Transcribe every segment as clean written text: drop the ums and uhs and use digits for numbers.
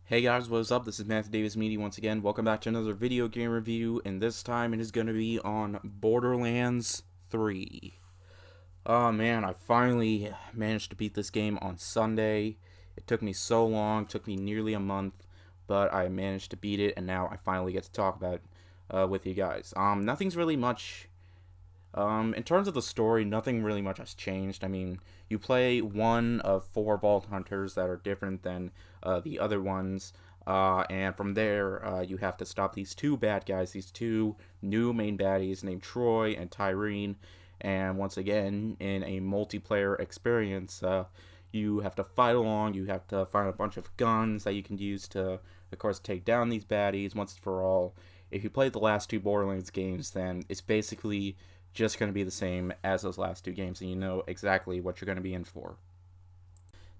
Hey guys, what's up? This is Matthew Davis Media once again. Welcome back to another video game review, and this time it is going to be on Borderlands 3. Oh man, I finally managed to beat this game on Sunday. It took me so long, took me nearly a month, but I managed to beat it, and now I finally get to talk about it with you guys. Nothing's really much in terms of the story, nothing really much has changed. I mean, you play one of four Vault Hunters that are different than the other ones, and from there, you have to stop these two bad guys, these two new main baddies named Troy and Tyrene. And once again, in a multiplayer experience, you have to fight along. You have to find a bunch of guns that you can use to, of course, take down these baddies once and for all. If you played the last two Borderlands games, then it's basically just going to be the same as those last two games, and you know exactly what you're going to be in for.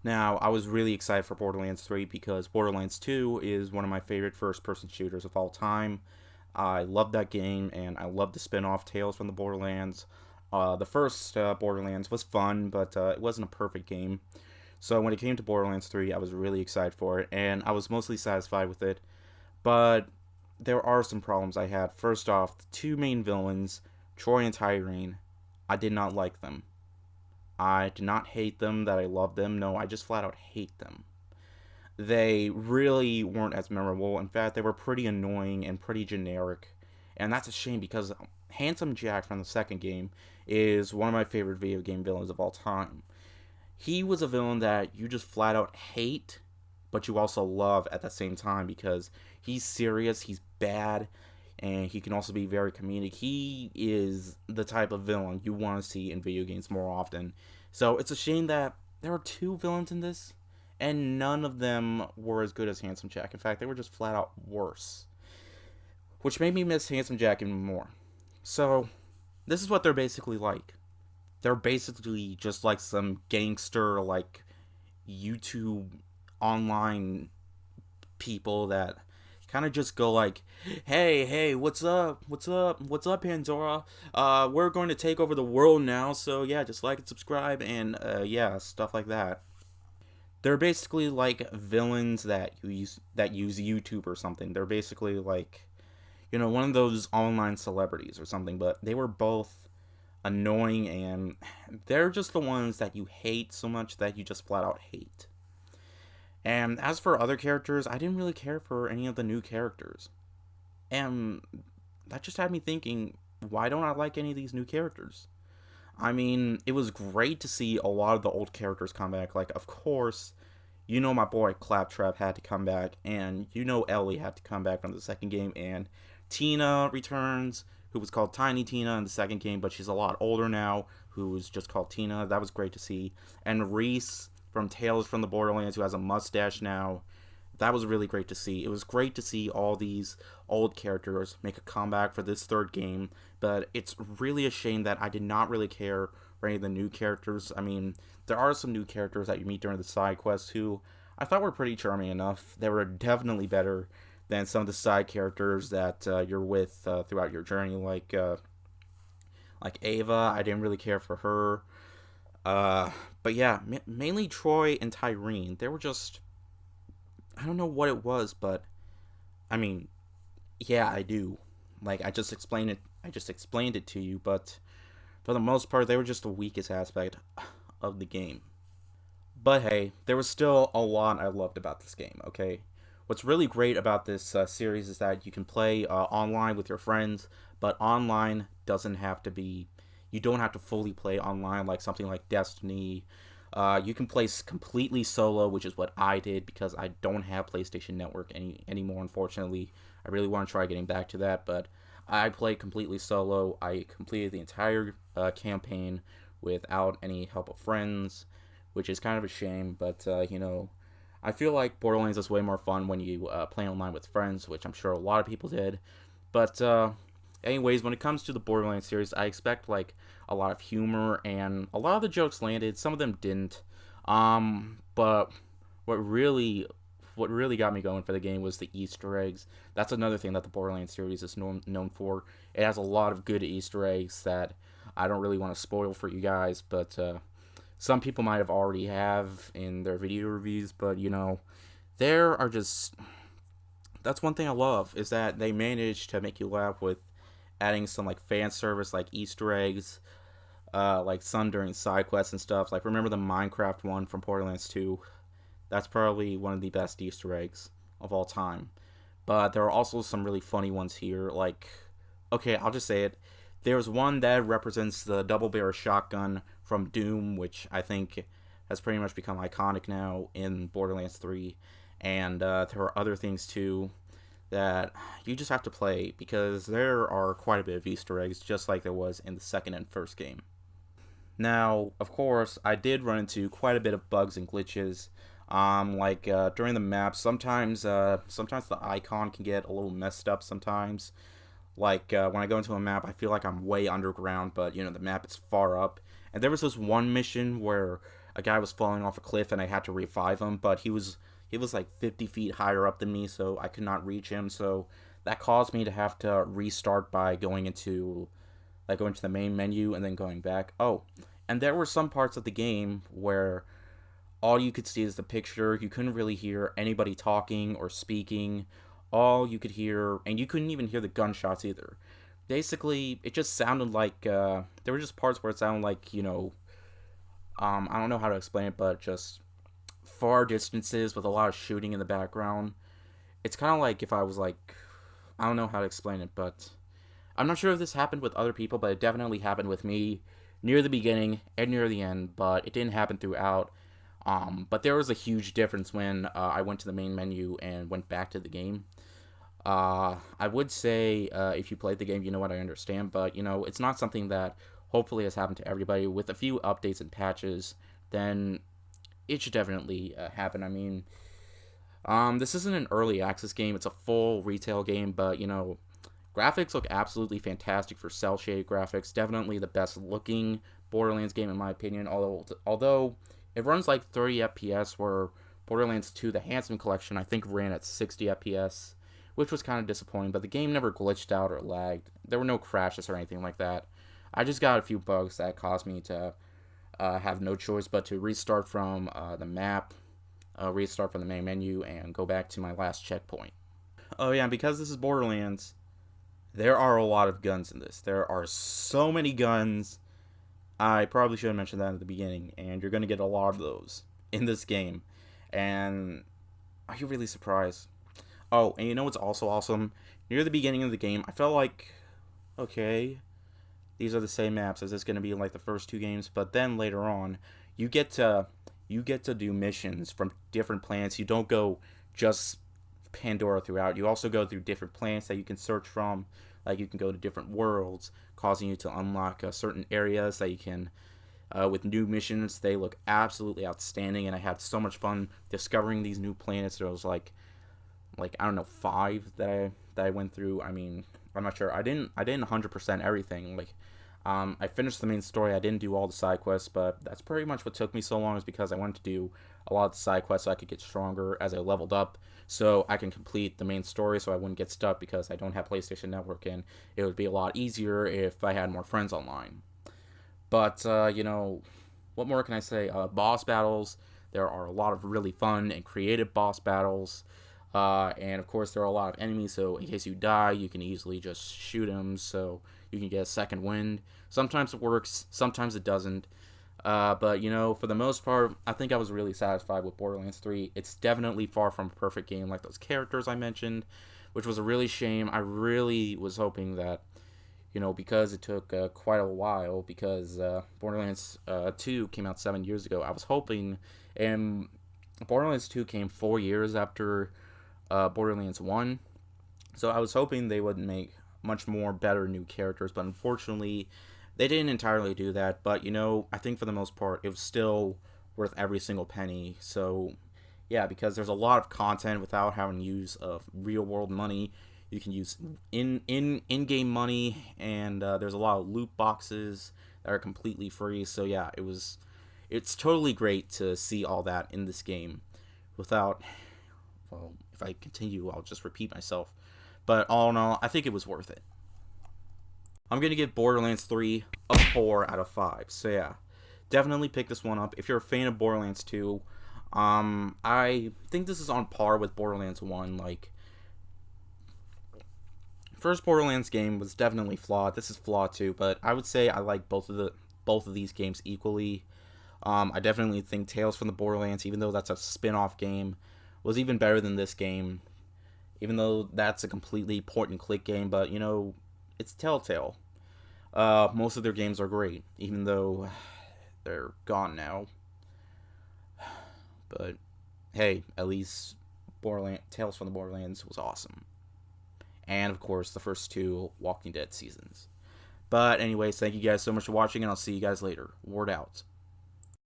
Now, I was really excited for Borderlands 3 because Borderlands 2 is one of my favorite first-person shooters of all time. I love that game, and I love the spin-off Tales from the Borderlands. The first Borderlands was fun, but it wasn't a perfect game. So when it came to Borderlands 3, I was really excited for it, and I was mostly satisfied with it. But there are some problems I had. First off, the two main villains, Troy and Tyrene, I did not like them. I did not hate them that I loved them. No, I just flat out hate them. They really weren't as memorable. In fact, they were pretty annoying and pretty generic. And that's a shame because Handsome Jack from the second game is one of my favorite video game villains of all time. He was a villain that you just flat out hate, but you also love at the same time because he's serious, he's bad, and he can also be very comedic. He is the type of villain you want to see in video games more often. So it's a shame that there are two villains in this, and none of them were as good as Handsome Jack. In fact, they were just flat out worse, which made me miss Handsome Jack even more. So this is what they're basically like. They're basically just like some gangster, like YouTube online people that kind of just go like, hey, what's up, Pandora? We're going to take over the world now, so yeah, just like and subscribe, and yeah, stuff like that. They're basically like villains that use YouTube or something. They're basically like, one of those online celebrities or something, but they were both annoying, and they're just the ones that you hate so much that you just flat out hate. And as for other characters, I didn't really care for any of the new characters. And that just had me thinking, why don't I like any of these new characters? I mean, it was great to see a lot of the old characters come back. Like, of course, my boy Claptrap had to come back, and Ellie had to come back from the second game, and Tina returns, who was called Tiny Tina in the second game, but she's a lot older now, who was just called Tina. That was great to see. And Reese from Tales from the Borderlands, who has a mustache now. That was really great to see. It was great to see all these old characters make a comeback for this third game, but it's really a shame that I did not really care for any of the new characters. I mean, there are some new characters that you meet during the side quests who I thought were pretty charming enough. They were definitely better than some of the side characters that you're with throughout your journey, like Ava. I didn't really care for her. But yeah, mainly Troy and Tyrene. They were just, I don't know what it was, but I mean, yeah, I do. Like, I just explained it to you, but for the most part, they were just the weakest aspect of the game. But hey, there was still a lot I loved about this game, okay? What's really great about this series is that you can play online with your friends, but online doesn't have to be, you don't have to fully play online like something like Destiny. You can play completely solo, which is what I did because I don't have PlayStation Network anymore, unfortunately. I really want to try getting back to that, but I played completely solo. I completed the entire campaign without any help of friends, which is kind of a shame, but I feel like Borderlands is way more fun when you play online with friends, which I'm sure a lot of people did. But anyways, when it comes to the Borderlands series, I expect like a lot of humor, and a lot of the jokes landed. Some of them didn't. But what really got me going for the game was the Easter eggs. That's another thing that the Borderlands series is known for. It has a lot of good Easter eggs that I don't really want to spoil for you guys, but some people might have already have in their video reviews, but there are just, that's one thing I love, is that they managed to make you laugh with adding some like fan service, like Easter eggs, like some during side quests and stuff. Like, remember the Minecraft one from Borderlands 2? That's probably one of the best Easter eggs of all time. But there are also some really funny ones here. Like, okay, I'll just say it. There's one that represents the double barrel shotgun from Doom, which I think has pretty much become iconic now in Borderlands 3. And there are other things too that you just have to play, because there are quite a bit of Easter eggs, just like there was in the second and first game. Now, of course, I did run into quite a bit of bugs and glitches. During the map, sometimes the icon can get a little messed up sometimes. When I go into a map, I feel like I'm way underground, but the map is far up. And there was this one mission where a guy was falling off a cliff, and I had to revive him, but he was like 50 feet higher up than me, so I could not reach him. So that caused me to have to restart by going into the main menu and then going back. Oh, and there were some parts of the game where all you could see is the picture. You couldn't really hear anybody talking or speaking. All you could hear, and you couldn't even hear the gunshots either. Basically, it just sounded like, there were just parts where it sounded like, I don't know how to explain it, but just far distances with a lot of shooting in the background. It's kind of like if I was like, I don't know how to explain it, but I'm not sure if this happened with other people, but it definitely happened with me near the beginning and near the end, but it didn't happen throughout. But there was a huge difference when I went to the main menu and went back to the game. I would say if you played the game, you know what, I understand, but it's not something that hopefully has happened to everybody. With a few updates and patches, then it should definitely happen. I mean, this isn't an early access game, it's a full retail game, but graphics look absolutely fantastic for cel shaded graphics. Definitely the best looking Borderlands game in my opinion, although it runs like 30 FPS, where Borderlands 2, the Handsome Collection, I think ran at 60 FPS, which was kind of disappointing, but the game never glitched out or lagged. There were no crashes or anything like that. I just got a few bugs that caused me to have no choice but to restart from the map, restart from the main menu, and go back to my last checkpoint. Oh yeah, because this is Borderlands, there are a lot of guns in this. There are so many guns. I probably should have mentioned that at the beginning, and you're going to get a lot of those in this game. And are you really surprised? Oh, and you know what's also awesome? Near the beginning of the game, I felt like, okay, these are the same maps. Is this going to be like the first two games? But then later on, you get to do missions from different planets. You don't go just Pandora throughout. You also go through different planets that you can search from. Like, you can go to different worlds, causing you to unlock certain areas that you can, with new missions. They look absolutely outstanding, and I had so much fun discovering these new planets. There was like I don't know, 5 that I went through. I mean, I'm not sure. I didn't 100% everything. I finished the main story. I didn't do all the side quests, but that's pretty much what took me so long, is because I wanted to do a lot of the side quests so I could get stronger as I leveled up, so I can complete the main story, so I wouldn't get stuck, because I don't have PlayStation Network, and it would be a lot easier if I had more friends online. But, what more can I say? Boss battles. There are a lot of really fun and creative boss battles. And of course, there are a lot of enemies, so in case you die, you can easily just shoot them, so you can get a second wind. Sometimes it works, sometimes it doesn't. But, for the most part, I think I was really satisfied with Borderlands 3. It's definitely far from a perfect game like those characters I mentioned, which was a really shame. I really was hoping that, because it took quite a while, because Borderlands 2 came out 7 years ago, I was hoping, and Borderlands 2 came 4 years after Borderlands 1, so I was hoping they would make much more better new characters, but unfortunately they didn't entirely do that. But I think for the most part it was still worth every single penny. So yeah, because there's a lot of content without having use of real world money. You can use in-game money, and there's a lot of loot boxes that are completely free. So yeah, it's totally great to see all that in this game without, well, if I continue, I'll just repeat myself. But all in all, I think it was worth it. I'm going to give Borderlands 3 a 4 out of 5. So yeah, definitely pick this one up. If you're a fan of Borderlands 2, I think this is on par with Borderlands 1. Like, first Borderlands game was definitely flawed. This is flawed too, but I would say I like both of these games equally. I definitely think Tales from the Borderlands, even though that's a spin-off game, was even better than this game. Even though that's a completely point-and-click game, but you know, it's Telltale. Most of their games are great, even though they're gone now. But hey, at least Tales from the Borderlands was awesome. And of course, the first two Walking Dead seasons. But anyways, thank you guys so much for watching, and I'll see you guys later. Word out.